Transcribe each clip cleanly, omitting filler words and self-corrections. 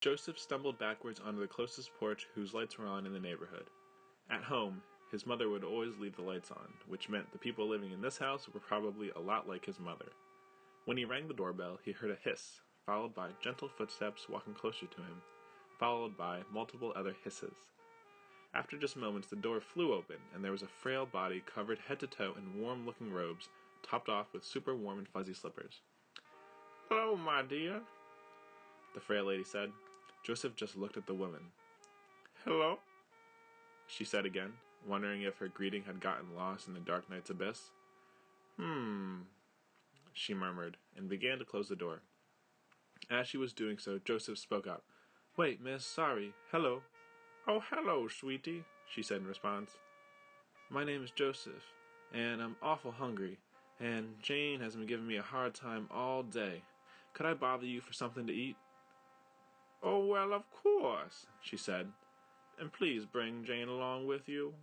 Joseph stumbled backwards onto the closest porch whose lights were on in the neighborhood. At home, his mother would always leave the lights on, which meant the people living in this house were probably a lot like his mother. When he rang the doorbell, he heard a hiss, followed by gentle footsteps walking closer to him, followed by multiple other hisses. After just moments, the door flew open, and there was a frail body covered head to toe in warm-looking robes, topped off with super warm and fuzzy slippers. "Hello, my dear," the frail lady said. Joseph just looked at the woman. "Hello," she said again, wondering if her greeting had gotten lost in the dark night's abyss. She murmured, and began to close the door. As she was doing so, Joseph spoke up. "Wait, miss, sorry. Hello." "Oh, hello, sweetie," she said in response. "My name is Joseph, and I'm awful hungry, and Jane has been giving me a hard time all day. Could I bother you for something to eat?" "Oh, well, of course," she said. "And please bring Jane along with you."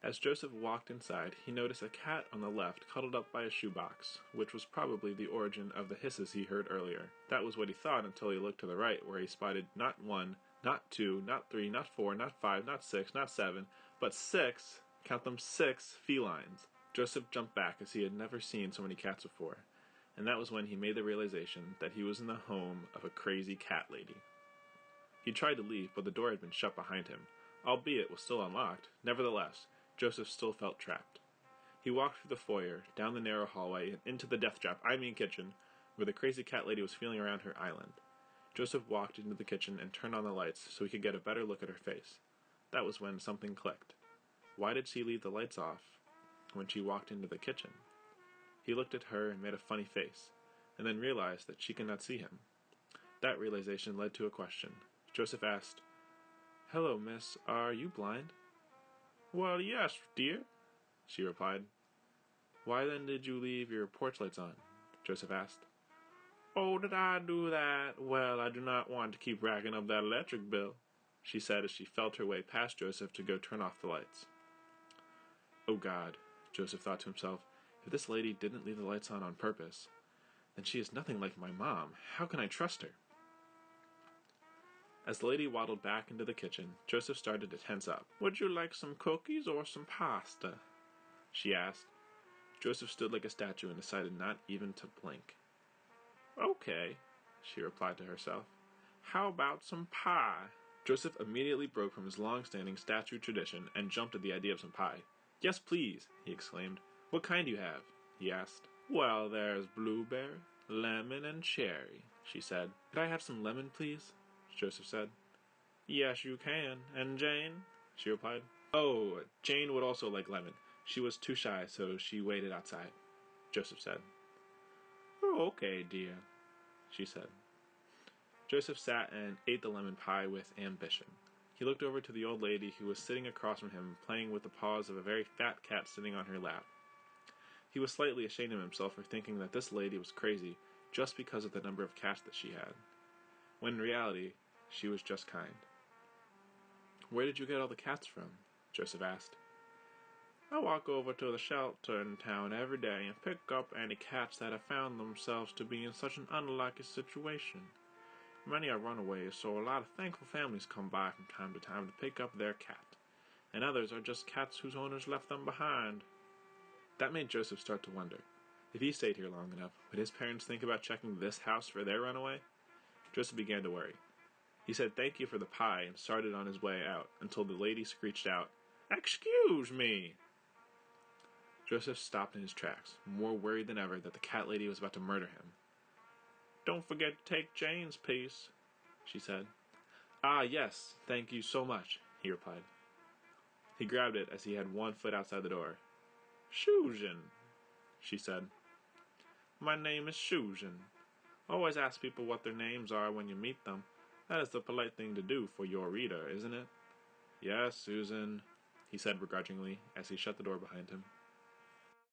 As Joseph walked inside, he noticed a cat on the left cuddled up by a shoebox, which was probably the origin of the hisses he heard earlier. That was what he thought until he looked to the right, where he spotted not one, not two, not three, not four, not five, not six, not seven, but six, count them, 6 felines. Joseph jumped back as he had never seen so many cats before, and that was when he made the realization that he was in the home of a crazy cat lady. He tried to leave, but the door had been shut behind him, albeit it was still unlocked. Nevertheless, Joseph still felt trapped. He walked through the foyer, down the narrow hallway, and into the kitchen, where the crazy cat lady was feeling around her island. Joseph walked into the kitchen and turned on the lights so he could get a better look at her face. That was when something clicked. Why did she leave the lights off when she walked into the kitchen? He looked at her and made a funny face, and then realized that she could not see him. That realization led to a question. Joseph asked, "Hello, miss, are you blind?" "Well, yes, dear," she replied. "Why then did you leave your porch lights on?" Joseph asked. "Oh, did I do that? Well, I do not want to keep racking up that electric bill," she said as she felt her way past Joseph to go turn off the lights. Oh God, Joseph thought to himself, if this lady didn't leave the lights on purpose, then she is nothing like my mom. How can I trust her? As the lady waddled back into the kitchen, Joseph started to tense up. "Would you like some cookies or some pasta?" she asked. Joseph stood like a statue and decided not even to blink. "Okay," she replied to herself. "How about some pie?" Joseph immediately broke from his long-standing statue tradition and jumped at the idea of some pie. "Yes, please," he exclaimed. "What kind do you have?" he asked. "Well, there's blueberry, lemon, and cherry," she said. "Could I have some lemon, please?" Joseph said. "Yes, you can. And Jane?" she replied. "Oh, Jane would also like lemon. She was too shy, so she waited outside," Joseph said. "Oh, okay, dear," she said. Joseph sat and ate the lemon pie with ambition. He looked over to the old lady who was sitting across from him, playing with the paws of a very fat cat sitting on her lap. He was slightly ashamed of himself for thinking that this lady was crazy just because of the number of cats that she had, when in reality, she was just kind. "Where did you get all the cats from?" Joseph asked. "I walk over to the shelter in town every day and pick up any cats that have found themselves to be in such an unlucky situation. Many are runaways, so a lot of thankful families come by from time to pick up their cat, and others are just cats whose owners left them behind." That made Joseph start to wonder. If he stayed here long enough, would his parents think about checking this house for their runaway? Joseph began to worry. He said thank you for the pie and started on his way out until the lady screeched out, "Excuse me!" Joseph stopped in his tracks, more worried than ever that the cat lady was about to murder him. "Don't forget to take Jane's piece," she said. "Ah, yes, thank you so much," he replied. He grabbed it as he had one foot outside the door. "Susan," she said. "My name is Susan. Always ask people what their names are when you meet them. That is the polite thing to do for your reader, isn't it?" "Yes, Susan," he said begrudgingly as he shut the door behind him.